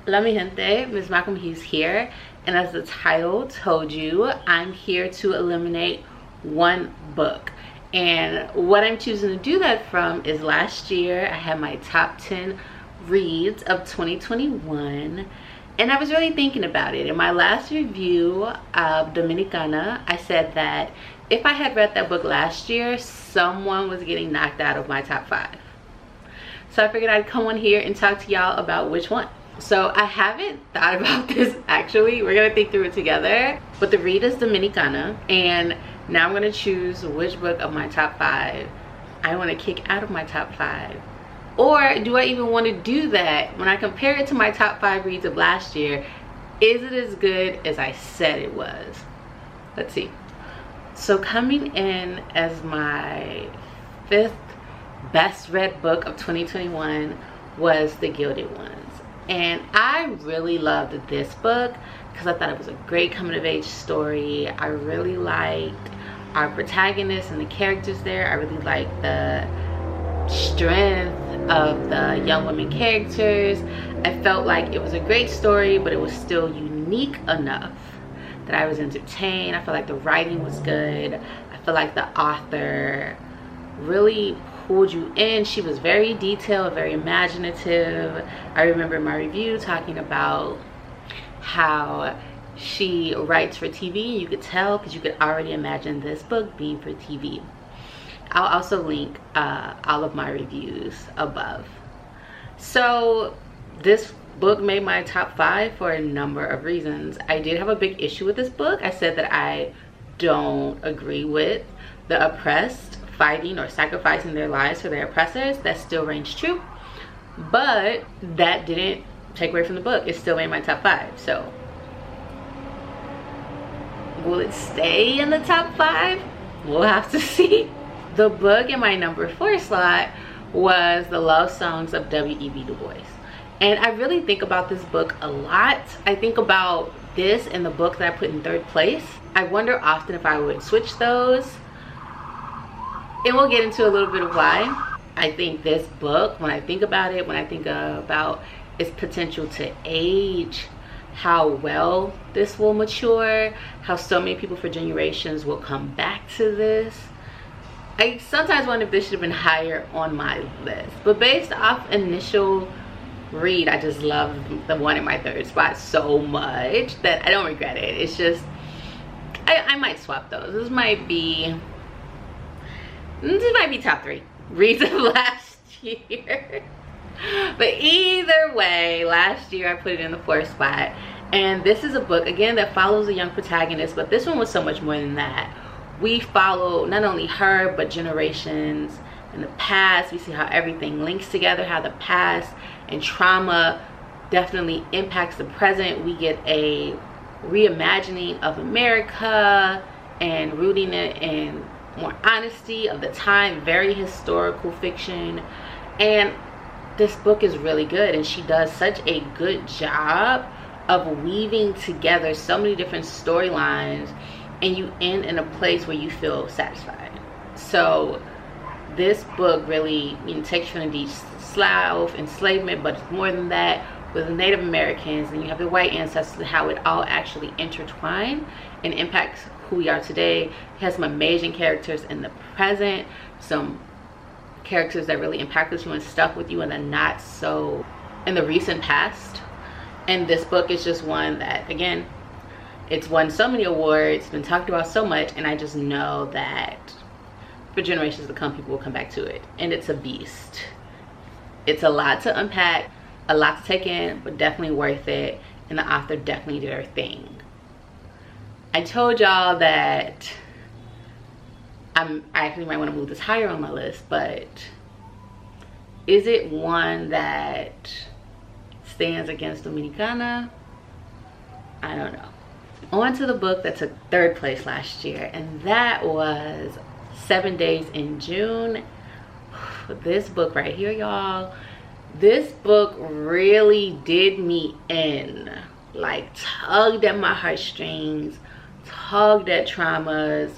Hola mi gente, MsMalcolmHughes here, and as the title told you, I'm here to eliminate one book. And what I'm choosing to do that from is last year I had my top 10 reads of 2021, and I was really thinking about it. In my last review of Dominicana, I said that if I had read that book last year, someone was getting knocked out of my top 5. So I figured I'd come on here and talk to y'all about which one. So I haven't thought about this actually. We're gonna think through it together. But the read is Dominicana, and now I'm gonna choose which book of my top 5 I wanna kick out of my top 5. Or do I even wanna do that? When I compare it to my top 5 reads of last year, is it as good as I said it was? Let's see. So coming in as my 5th best read book of 2021 was The Gilded Ones. And I really loved this book because I thought it was a great coming of age story. I really liked our protagonists and the characters there. I really liked the strength of the young women characters. I felt like it was a great story, but it was still unique enough that I was entertained. I felt like the writing was good. I feel like the author really pulled you in. She was very detailed, very imaginative. I remember in my review talking about how she writes for TV. You could tell because you could already imagine this book being for TV. I'll also link all of my reviews above. So this book made my top 5 for a number of reasons. I did have a big issue with this book. I said that I don't agree with the oppressed fighting or sacrificing their lives for their oppressors. That still reigns true, but that didn't take away from the book. It still made my top 5. So will it stay in the top 5? We'll have to see. The book in my number 4 slot was The Love Songs of W.e.b. Du Bois, and I really think about this book a lot. I think about this and the book that I put in 3rd place. I wonder often if I would switch those, and we'll get into a little bit of why. I think this book, when I think about it, when I think about its potential to age, how well this will mature, how so many people for generations will come back to this. I sometimes wonder if this should have been higher on my list, but based off initial read, I just love the one in my 3rd spot so much that I don't regret it. It's just, I might swap those. This might be top 3 reads of last year. But either way, last year I put it in the 4th spot. And this is a book, again, that follows a young protagonist, but this one was so much more than that. We follow not only her, but generations in the past. We see how everything links together, how the past and trauma definitely impacts the present. We get a reimagining of America and rooting it in more honesty of the time. Very historical fiction, and this book is really good, and she does such a good job of weaving together so many different storylines, and you end in a place where you feel satisfied. So this book really, takes you from the Slav enslavement, but it's more than that, with the Native Americans, and you have the white ancestors, how it all actually intertwine and impacts who we are today. It has some amazing characters in the present, some characters that really impacted you and stuck with you in the not so in the recent past. And this book is just one that, again, it's won so many awards, been talked about so much, and I just know that for generations to come, people will come back to it. And it's a beast. It's a lot to unpack, a lot to take in, but definitely worth it. And the author definitely did her thing. I told y'all that I actually might want to move this higher on my list, but is it one that stands against Dominicana? I don't know. On to the book that took 3rd place last year, and that was 7 Days in June. This book right here, y'all, this book really did me in, like tugged at my heartstrings, tugged at traumas,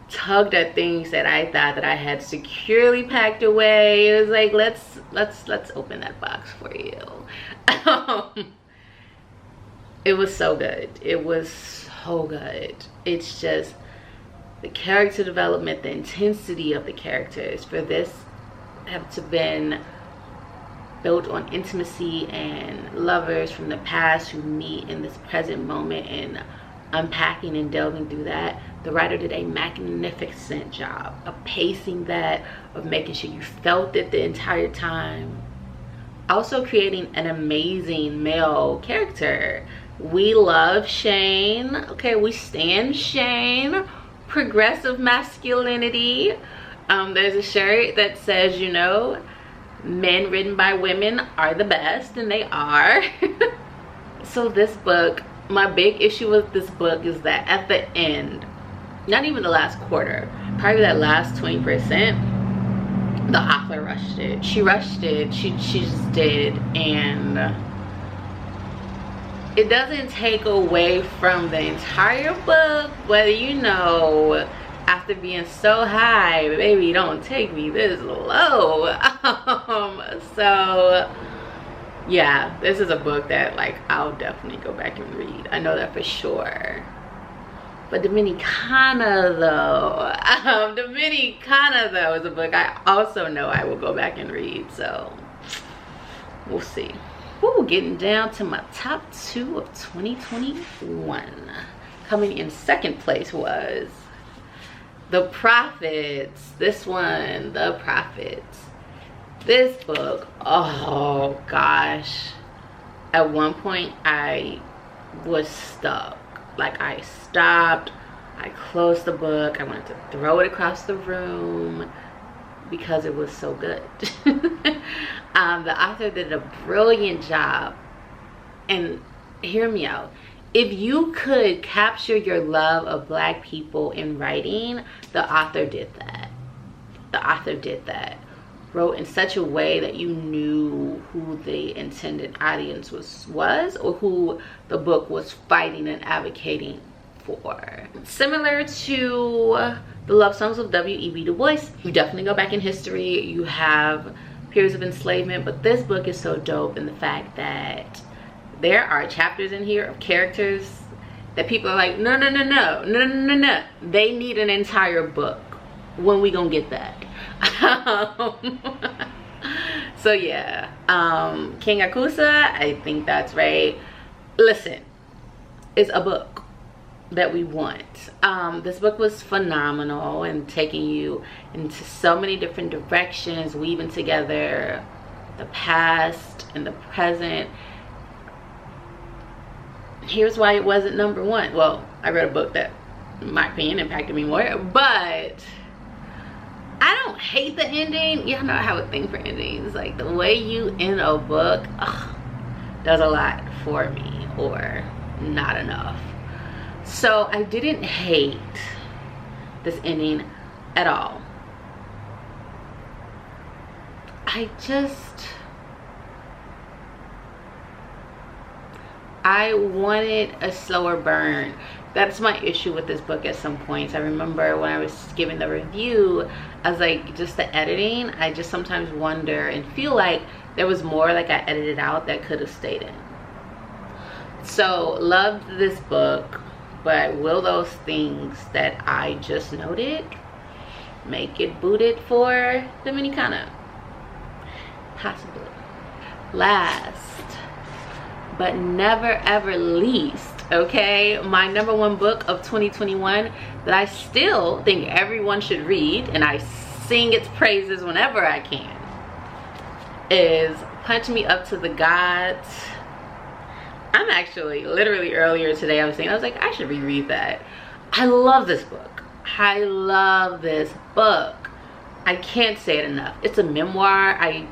tugged at things that I thought that I had securely packed away. It was like, let's open that box for you. It was so good. It was so good. It's just the character development, the intensity of the characters for this have to been built on intimacy and lovers from the past who meet in this present moment, and unpacking and delving through that. The writer did a magnificent job of pacing that, of making sure you felt it the entire time. Also creating an amazing male character. We love Shane. Okay, we stand Shane. Progressive masculinity. There's a shirt that says, you know, men written by women are the best, and they are. So this book, my big issue with this book is that at the end, not even the last quarter, probably that last 20%, the author rushed it. She rushed it. She just did. And it doesn't take away from the entire book, whether, you know, after being so high, baby, don't take me this low. So yeah, this is a book that, like, I'll definitely go back and read. I know that for sure. But Dominicana though, Dominicana though is a book I also know I will go back and read. So we'll see. Ooh, getting down to my top 2 of 2021. Coming in second place was The Prophets. This one, The Prophets. This book, oh gosh. At one point I was stuck. Like, I stopped, I closed the book, I wanted to throw it across the room because it was so good. The author did a brilliant job. And hear me out. If you could capture your love of Black people in writing, the author did that. The author did that. Wrote in such a way that you knew who the intended audience was or who the book was fighting and advocating for. Similar to the love songs of W.e.b. Du Bois, you definitely go back in history. You have periods of enslavement, but this book is so dope in the fact that there are chapters in here of characters that people are like, no. They need an entire book. When we gonna get that? So yeah, King Akusa, I think that's right. Listen, it's a book that we want. This book was phenomenal and taking you into so many different directions, weaving together the past and the present. Here's why it wasn't number 1. Well, I read a book that, in my opinion, impacted me more, but I don't hate the ending. Y'all know I have a thing for endings. Like, the way you end a book does a lot for me, or not enough. So I didn't hate this ending at all. I wanted a slower burn. That's my issue with this book at some points. I remember when I was giving the review, I was like, just the editing, I just sometimes wonder and feel like there was more like I edited out that could have stayed in. So loved this book, but will those things that I just noted make it booted for Dominicana? Possibly. Last but never ever least, okay, my number 1 book of 2021 that I still think everyone should read, and I sing its praises whenever I can, is Punch Me Up to the Gods. I'm actually, literally earlier today, I was like, I should reread that. I love this book. I love this book. I can't say it enough. It's a memoir. I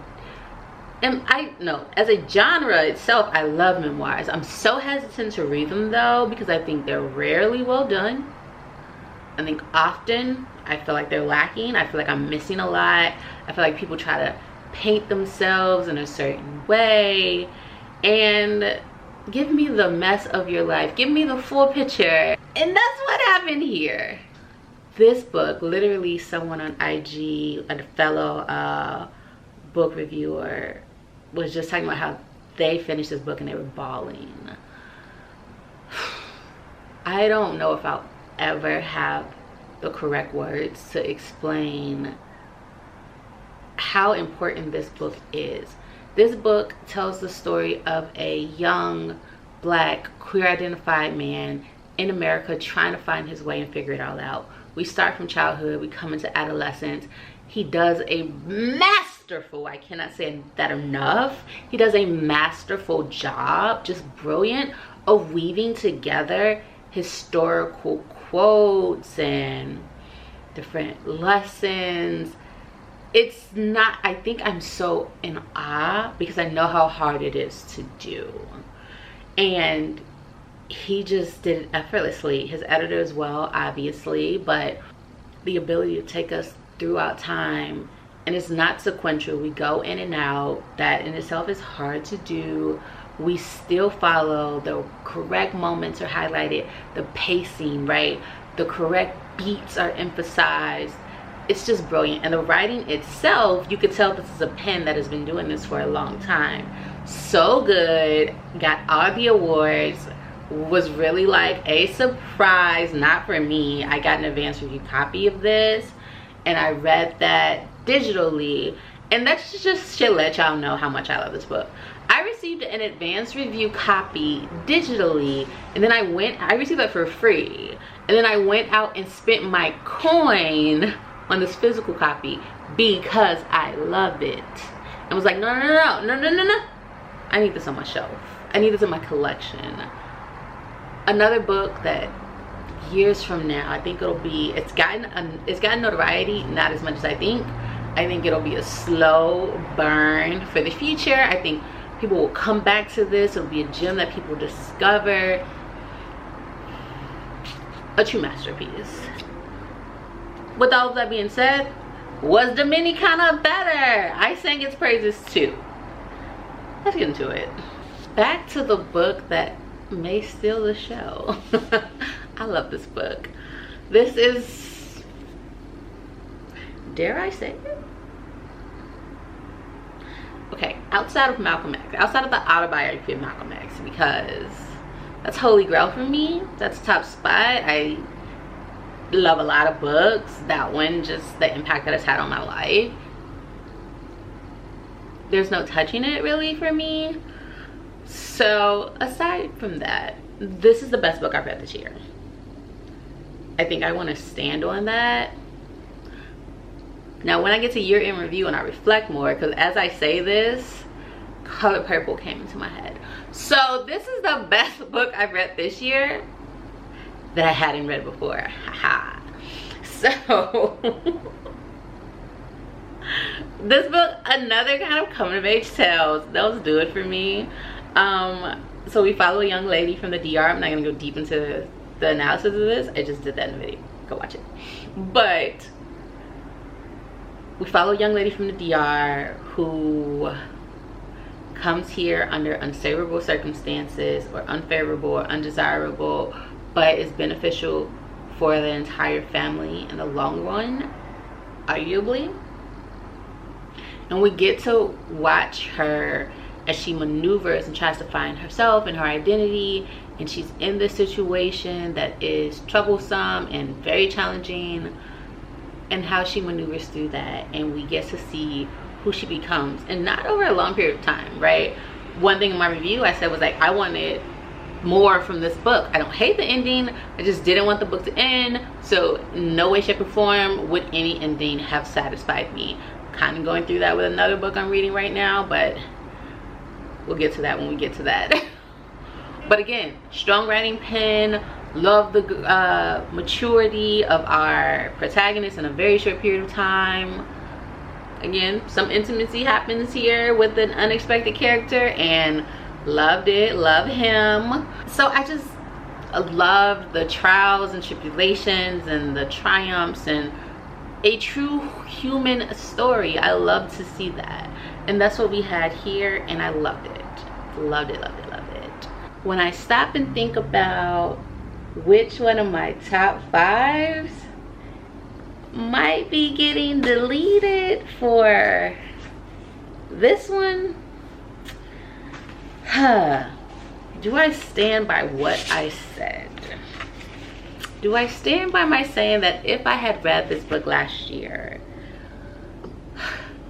know, as a genre itself, I love memoirs. I'm so hesitant to read them though, because I think they're rarely well done. I think often I feel like they're lacking. I feel like I'm missing a lot. I feel like people try to paint themselves in a certain way, and give me the mess of your life. Give me the full picture. And that's what happened here. This book, literally someone on IG, a fellow book reviewer, was just talking about how they finished this book and they were bawling. I don't know if I'll ever have the correct words to explain how important this book is. This book tells the story of a young Black queer identified man in America trying to find his way and figure it all out. We start from childhood, we come into adolescence. He does a masterful, I cannot say that enough, he does a masterful job, just brilliant, of weaving together historical quotes and different lessons. It's not, I think I'm so in awe because I know how hard it is to do. And he just did it effortlessly. His editor as well, obviously, but the ability to take us throughout time, and it's not sequential. We go in and out. That in itself is hard to do. We still follow the correct moments are highlighted, the pacing, right? The correct beats are emphasized. It's just brilliant. And the writing itself, you could tell this is a pen that has been doing this for a long time. So good. Got all the awards. Was really like a surprise, not for me. I got an advanced review copy of this and I read that digitally, and that just should let y'all know how much I love this book. I received an advanced review copy digitally, and then I received that for free, and then I went out and spent my coin on this physical copy because I love it. I was like, no, I need this on my shelf. I need this in my collection. Another book that years from now, I think it'll be, it's gotten notoriety, not as much as I think. I think it'll be a slow burn for the future. I think people will come back to this. It'll be a gem that people discover. A true masterpiece. With all of that being said, was the mini kind of better? I sang its praises too. Let's get into it. Back to the book that may steal the show. I love this book. This is, dare I say it? Okay, outside of Malcolm X, outside of the autobiography of Malcolm X, because that's holy grail for me. That's top spot. I love a lot of books. That one, just the impact that it's had on my life. There's no touching it really for me. So aside from that, this is the best book I've read this year. I think I want to stand on that. Now when I get to year in review and I reflect more, because as I say this, Color Purple came into my head. So this is the best book I've read this year that I hadn't read before. Haha. So this book, another kind of coming of age tales. Those do it for me. So we follow a young lady from the DR. I'm not gonna go deep into the analysis of this. I just did that in the video. Go watch it. But we follow a young lady from the DR who comes here under unfavorable circumstances, or unfavorable or undesirable, but is beneficial for the entire family in the long run, arguably. And we get to watch her as she maneuvers and tries to find herself and her identity, and she's in this situation that is troublesome and very challenging, and how she maneuvers through that. And we get to see who she becomes, and not over a long period of time, right? One thing in my review I said was like, I wanted more from this book. I don't hate the ending, I just didn't want the book to end. So no way, shape, or form would any ending have satisfied me. Kind of going through that with another book I'm reading right now, but we'll get to that when we get to that. But again, strong writing pen. Love the maturity of our protagonist in a very short period of time. Again, some intimacy happens here with an unexpected character, and loved it. Love him. So I just love the trials and tribulations and the triumphs, and a true human story. I love to see that, and that's what we had here, and I loved it. Loved it, loved it, loved it. When I stop and think about which one of my top 5s might be getting deleted for this one, do I stand by what I said? do I stand by my saying that if I had read this book last year,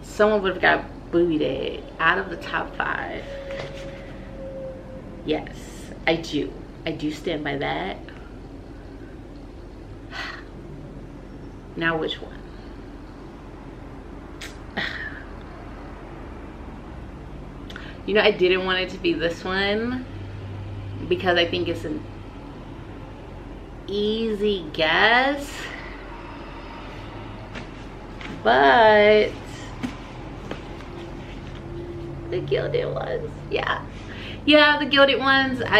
someone would have got booted out of the top 5? Yes, I do. I do stand by that. Now which one? You know, I didn't want it to be this one because I think it's an easy guess, but the Gilded Ones, yeah, the Gilded Ones. And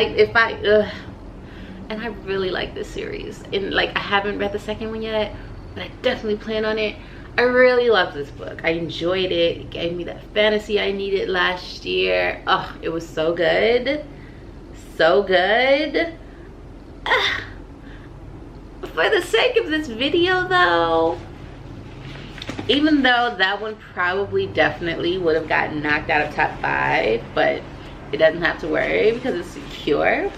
I really like this series, and like I haven't read the second one yet, but I definitely plan on it. I really love this book. I enjoyed it. It gave me that fantasy I needed last year. Oh, it was so good. So good. For the sake of this video though, even though that one probably definitely would have gotten knocked out of top 5, but it doesn't have to worry because it's secure.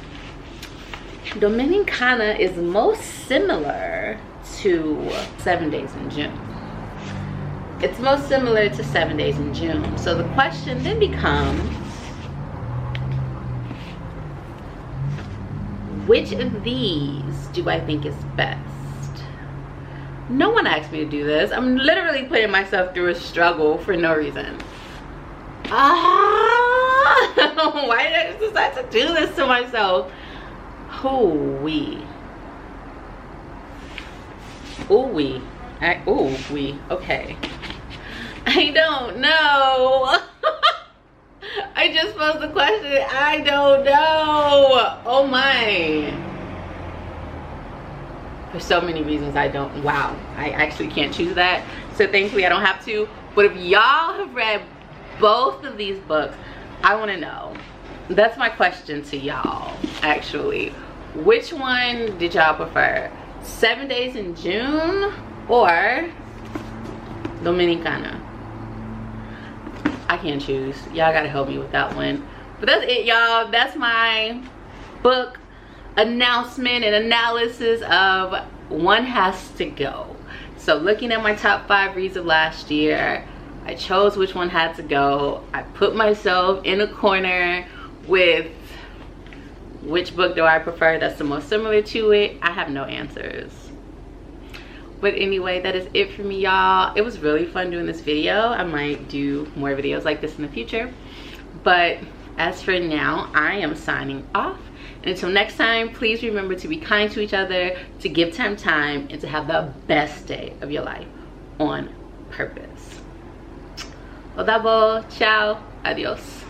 Dominicana is most similar to 7 Days in June. It's most similar to 7 Days in June. So the question then becomes, which of these do I think is best? No one asked me to do this. I'm literally putting myself through a struggle for no reason. Why did I just decide to do this to myself? Ooh-wee. Okay. I don't know. I just posed the question. I don't know. Oh my. For so many reasons I don't. Wow. I actually can't choose that. So thankfully I don't have to. But if y'all have read both of these books, I want to know. That's my question to y'all, actually. Which one did y'all prefer? 7 Days in June or Dominicana? I can't choose. Y'all gotta help me with that one. But that's it, y'all. That's my book announcement and analysis of One Has to Go. So looking at my top 5 reads of last year, I chose which one had to go. I put myself in a corner with which book do I prefer that's the most similar to it. I have no answers. But anyway, that is it for me, y'all. It was really fun doing this video. I might do more videos like this in the future. But as for now, I am signing off. And until next time, please remember to be kind to each other, to give time, and to have the best day of your life on purpose. Odabo, ciao, adios.